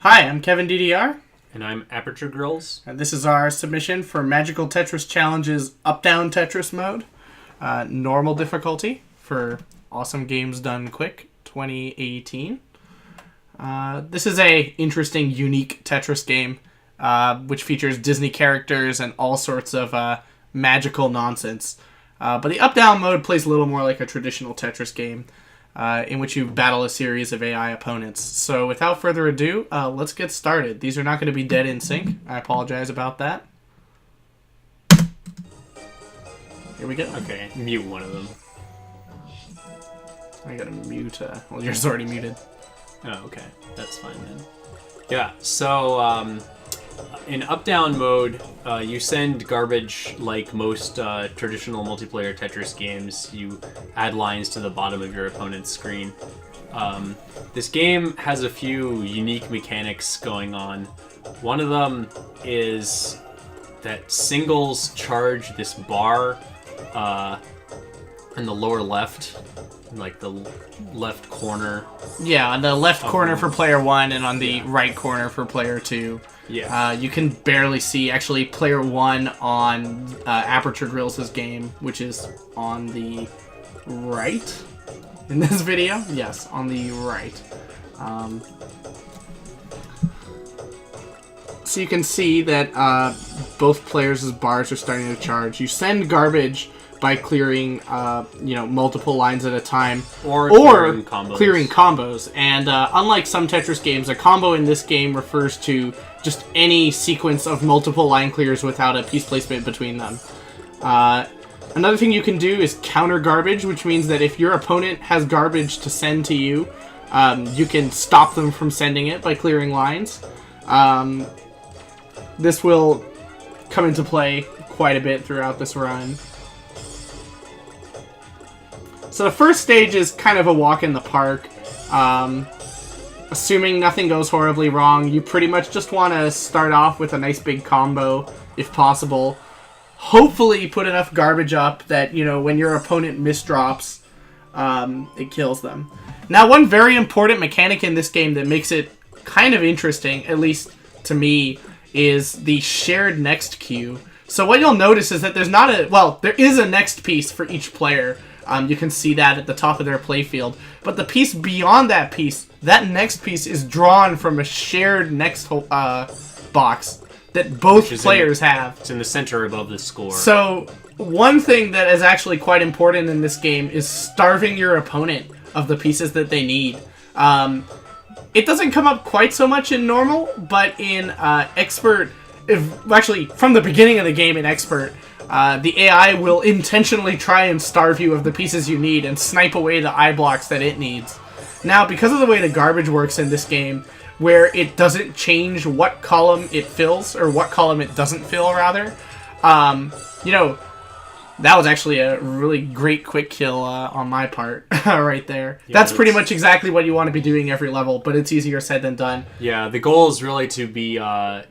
Hi, I'm Kevin DDR. And I'm Aperture Grills. And this is our submission for Magical Tetris Challenge's Updown Tetris mode. Normal difficulty for Awesome Games Done Quick 2018. This is a interesting, unique Tetris game, which features Disney characters and all sorts of magical nonsense. But the Updown mode plays a little more like a traditional Tetris game, in which you battle a series of AI opponents. So without further ado, let's get started. These are not going to be dead in sync. I apologize about that. Here we go. Okay, mute one of them. I gotta mute, well, yours is already muted. Oh, okay. That's fine then. Yeah, so, in Updown mode, you send garbage like most traditional multiplayer Tetris games. You add lines to the bottom of your opponent's screen. This game has a few unique mechanics going on. One of them is that singles charge this bar in the lower left, like the left corner. Yeah, on the left corner for player 1 and on the right corner for player 2. Yeah. You can barely see, actually, player 1 on Aperture Grills' game, which is on the right in this video. Yes, on the right. So you can see that both players' bars are starting to charge. You send garbage by clearing, multiple lines at a time, or clearing combos. And unlike some Tetris games, a combo in this game refers to just any sequence of multiple line clears without a piece placement between them. Another thing you can do is counter garbage, which means that if your opponent has garbage to send to you, you can stop them from sending it by clearing lines. This will come into play quite a bit throughout this run. So the first stage is kind of a walk in the park. Assuming nothing goes horribly wrong, you pretty much just want to start off with a nice big combo, if possible. Hopefully put enough garbage up that, when your opponent misdrops, it kills them. Now, one very important mechanic in this game that makes it kind of interesting, at least to me, is the shared next queue. So what you'll notice is that there is a next piece for each player. You can see that at the top of their playfield. But the piece beyond that piece, that next piece is drawn from a shared next box that both players have. It's in the center above the score. So one thing that is actually quite important in this game is starving your opponent of the pieces that they need. It doesn't come up quite so much in normal, but in expert, from the beginning of the game in expert, the AI will intentionally try and starve you of the pieces you need and snipe away the eye blocks that it needs. Now, because of the way the garbage works in this game, where it doesn't change what column it fills, or what column it doesn't fill, rather, that was actually a really great quick kill on my part right there. Yeah, that's pretty much exactly what you want to be doing every level, but it's easier said than done. Yeah, the goal is really to be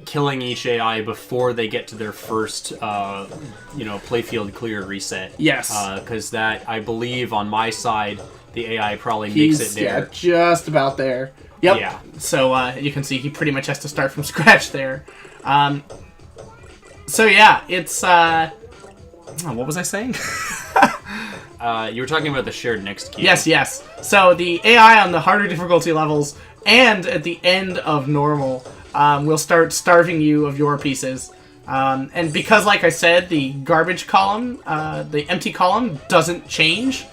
killing each AI before they get to their first, playfield clear reset. Yes. Because that, I believe, on my side, the AI probably makes it there. Yeah, just about there. Yep. Yeah. So you can see he pretty much has to start from scratch there. So yeah, it's... what was I saying? You were talking about the shared next queue. Yes. So the AI on the harder difficulty levels and at the end of normal will start starving you of your pieces. And because, like I said, the garbage column, the empty column, doesn't change,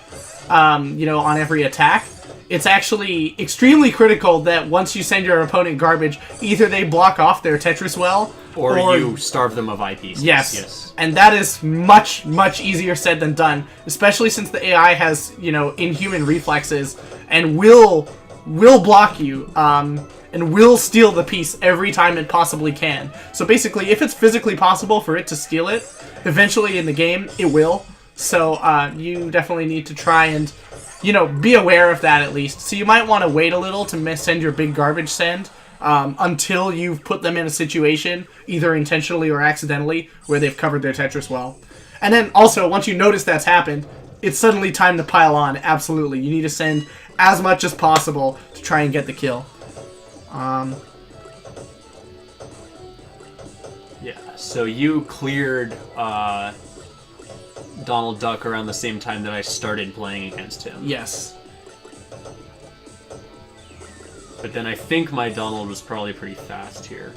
on every attack, it's actually extremely critical that once you send your opponent garbage, either they block off their Tetris well, or you starve them of eye pieces. Yes. And that is much, much easier said than done, especially since the AI has, inhuman reflexes and will block you, and will steal the piece every time it possibly can. So basically, if it's physically possible for it to steal it, eventually in the game, it will. So you definitely need to try and, be aware of that at least. So you might want to wait a little to send your big garbage send, until you've put them in a situation, either intentionally or accidentally, where they've covered their Tetris well. And then also, once you notice that's happened, it's suddenly time to pile on. Absolutely. You need to send as much as possible to try and get the kill. So you cleared Donald Duck around the same time that I started playing against him. Yes. But then I think my Donald was probably pretty fast here.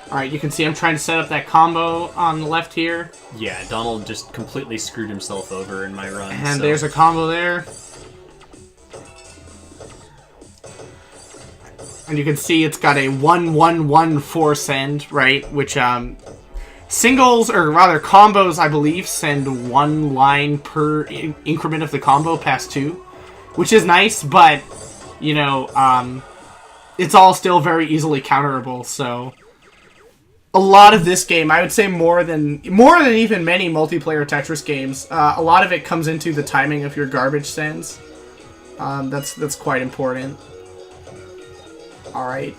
Alright, you can see I'm trying to set up that combo on the left here. Yeah, Donald just completely screwed himself over in my run. And there's a combo there. And you can see it's got a 1-1-1-4 send, right? Which, singles, or rather combos, I believe, send one line per increment of the combo past 2. Which is nice, but, you know, it's all still very easily counterable, so... A lot of this game, I would say more than even many multiplayer Tetris games, a lot of it comes into the timing of your garbage sends. That's quite important. Alright.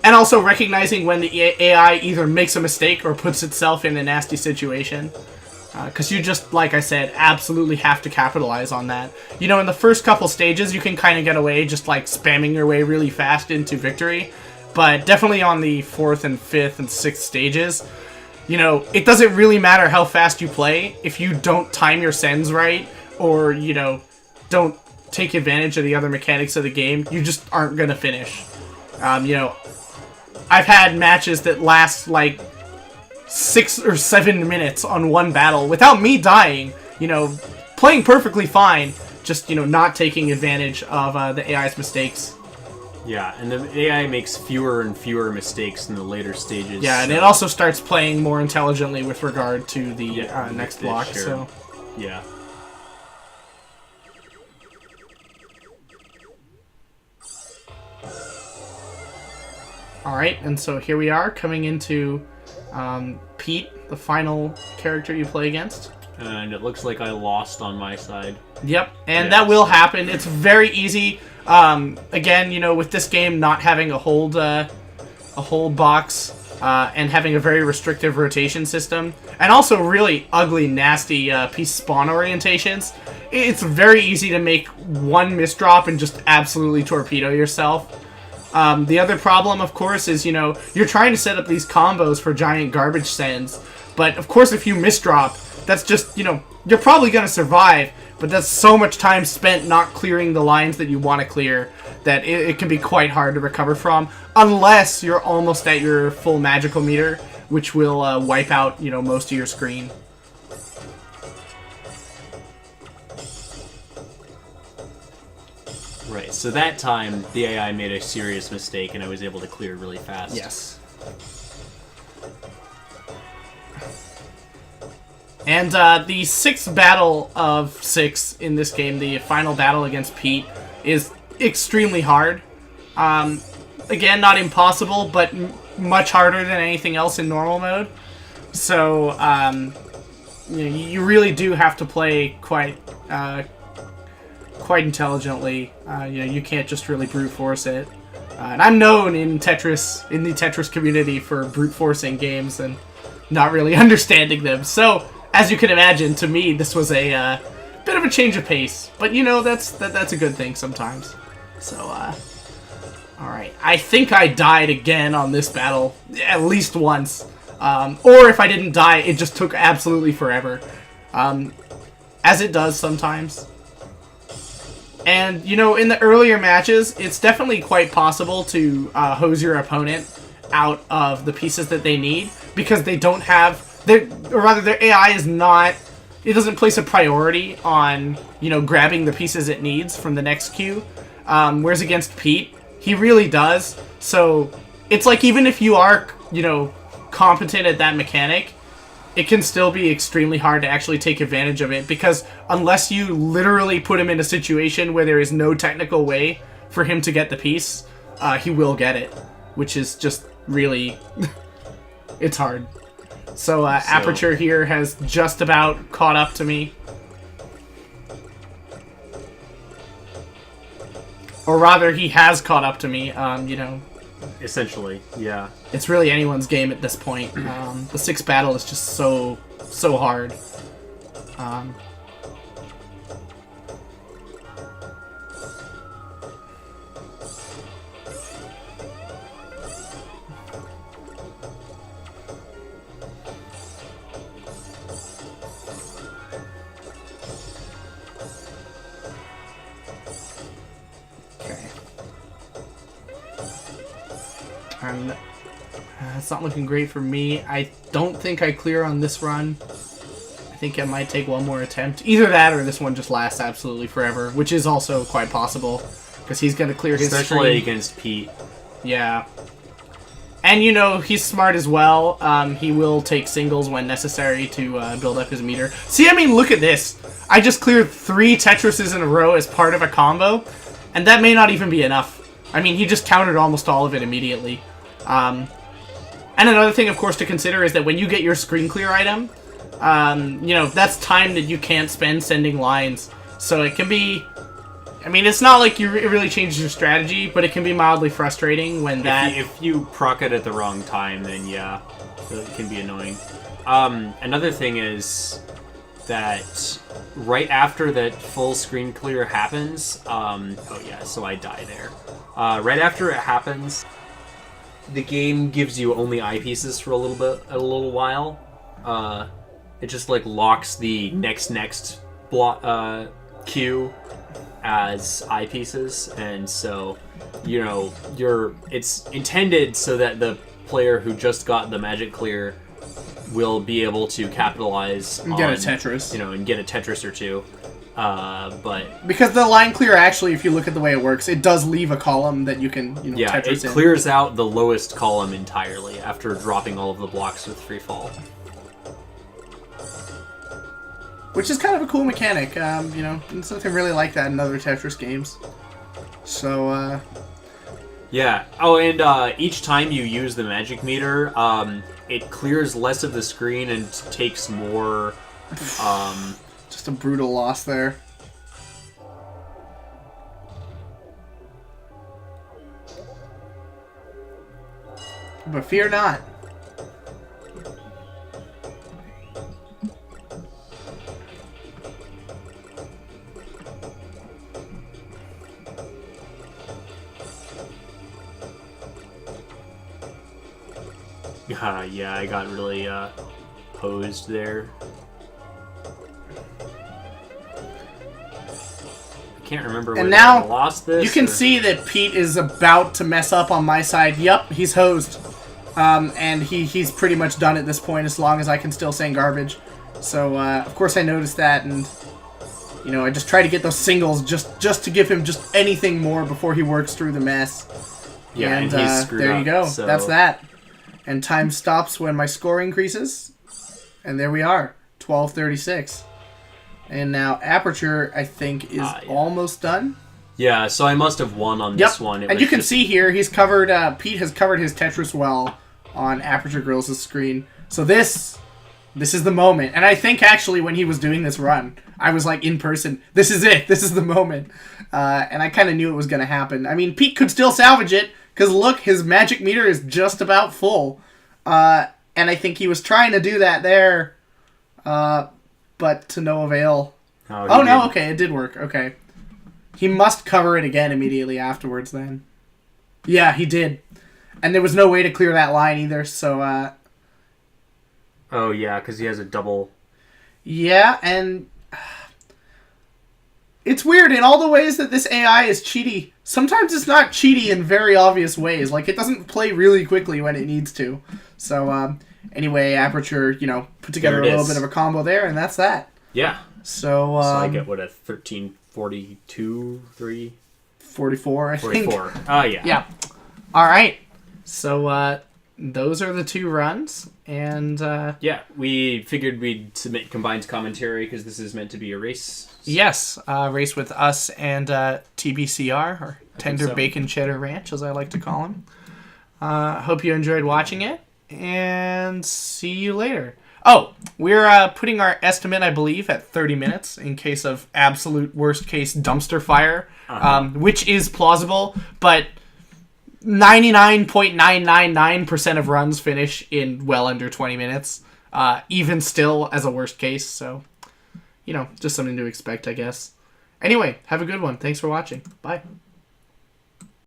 And also recognizing when the AI either makes a mistake or puts itself in a nasty situation. Because you just, like I said, absolutely have to capitalize on that. You know, in the first couple stages, you can kind of get away just like spamming your way really fast into victory. But definitely on the 4th and 5th and 6th stages, you know, it doesn't really matter how fast you play if you don't time your sends right or, you know, don't take advantage of the other mechanics of the game. You just aren't going to finish. You know, I've had matches that last like 6 or 7 minutes on one battle without me dying, you know, playing perfectly fine, just, you know, not taking advantage of the AI's mistakes. Yeah, and the AI makes fewer and fewer mistakes in the later stages. Yeah, and it also starts playing more intelligently with regard to the next block. Sure. So yeah. All right, and so here we are coming into Pete, the final character you play against. And it looks like I lost on my side. Yep, and that will happen. It's very easy. Again, you know, with this game not having a hold box and having a very restrictive rotation system, and also really ugly, nasty piece spawn orientations, it's very easy to make one misdrop and just absolutely torpedo yourself. The other problem, of course, is, you know, you're trying to set up these combos for giant garbage sends, but of course if you misdrop, that's just, you know, you're probably going to survive, but that's so much time spent not clearing the lines that you want to clear that it can be quite hard to recover from, unless you're almost at your full magical meter, which will wipe out, you know, most of your screen. Right, so that time, the AI made a serious mistake, and I was able to clear really fast. Yes. And the 6th battle of 6 in this game, the final battle against Pete, is extremely hard. Again, not impossible, but much harder than anything else in normal mode. So, you know, you really do have to play quite intelligently. You know, you can't just really brute force it. And I'm known in the Tetris community for brute forcing games and not really understanding them. So, as you can imagine, to me, this was a bit of a change of pace. But, you know, that's a good thing sometimes. So, alright. I think I died again on this battle at least once. Or if I didn't die, it just took absolutely forever. As it does sometimes. And, you know, in the earlier matches, it's definitely quite possible to hose your opponent out of the pieces that they need, because they don't have... their AI is not... It doesn't place a priority on, you know, grabbing the pieces it needs from the next queue. Whereas against Pete, he really does. So, it's like, even if you are, you know, competent at that mechanic, it can still be extremely hard to actually take advantage of it, because unless you literally put him in a situation where there is no technical way for him to get the piece, he will get it, which is just really... it's hard. So, Aperture here has just about caught up to me. Or rather, he has caught up to me, you know. Essentially, yeah. It's really anyone's game at this point. The 6th battle is just so hard. And it's not looking great for me. I don't think I clear on this run. I think I might take one more attempt. Either that or this one just lasts absolutely forever, which is also quite possible. Because he's going to clear his Especially screen. against Pete. Yeah. And, you know, he's smart as well. He will take singles when necessary to build up his meter. See, I mean, look at this. I just cleared 3 Tetrises in a row as part of a combo. And that may not even be enough. I mean, he just countered almost all of it immediately. And another thing, of course, to consider is that when you get your screen clear item, you know, that's time that you can't spend sending lines. So it can be... I mean, it's not like it really changes your strategy, but it can be mildly frustrating when that... If you proc it at the wrong time, then yeah, it can be annoying. Another thing is that right after that full screen clear happens... oh yeah, so I die there. Right after it happens, the game gives you only eyepieces for a little while. It just like locks the next block queue as eyepieces, and so you know it's intended so that the player who just got the magic clear will be able to capitalize and on, get a Tetris, you know, and get a Tetris or two. But because the line clear, actually, if you look at the way it works, it does leave a column that you can, you know, yeah, Tetris it in. clears out the lowest column entirely after dropping all of the blocks with free fall. Which is kind of a cool mechanic, you know, there's nothing really like that in other Tetris games. So, Yeah. Oh, and each time you use the magic meter, it clears less of the screen and takes more, just a brutal loss there. But fear not. Yeah, I got really posed there. I can't remember And whether now I lost this. You can or... see that Pete is about to mess up on my side. Yup, he's hosed. And he's pretty much done at this point as long as I can still sing garbage. So, of course I noticed that, and, you know, I just try to get those singles just to give him just anything more before he works through the mess. Yeah, and he's screwed there up, you go. so... That's that. And time stops when my score increases. And there we are. 12:36. And now Aperture, I think, is almost done. Yeah, so I must have won on this one. And you can see here, he's covered, Pete has covered his Tetris well on Aperture Grills' screen. So this is the moment. And I think, actually, when he was doing this run, I was like, in person, this is it. This is the moment. And I kind of knew it was going to happen. I mean, Pete could still salvage it. Because look, his magic meter is just about full. And I think he was trying to do that there. But to no avail. Oh no, okay, it did work. Okay. He must cover it again immediately afterwards then. Yeah, he did. And there was no way to clear that line either, so... Oh yeah, because he has a double... Yeah, and... It's weird, in all the ways that this AI is cheaty, sometimes it's not cheaty in very obvious ways. Like, it doesn't play really quickly when it needs to. So, anyway, Aperture, you know, put together a little bit of a combo there, and that's that. Yeah. So, I get, what, a 1342, 3? 44, I think. 44. Oh, yeah. Yeah. All right. So, those are the 2 runs, and... Yeah, we figured we'd submit combined commentary, because this is meant to be a race. Yes, race with us and TBCR, or Tender Bacon Cheddar Ranch, as I like to call him. Hope you enjoyed watching it, and see you later. Oh, we're putting our estimate, I believe, at 30 minutes in case of absolute worst-case dumpster fire, which is plausible, but 99.999% of runs finish in well under 20 minutes, even still as a worst case, so... You know, just something to expect, I guess. Anyway, have a good one. Thanks for watching. Bye.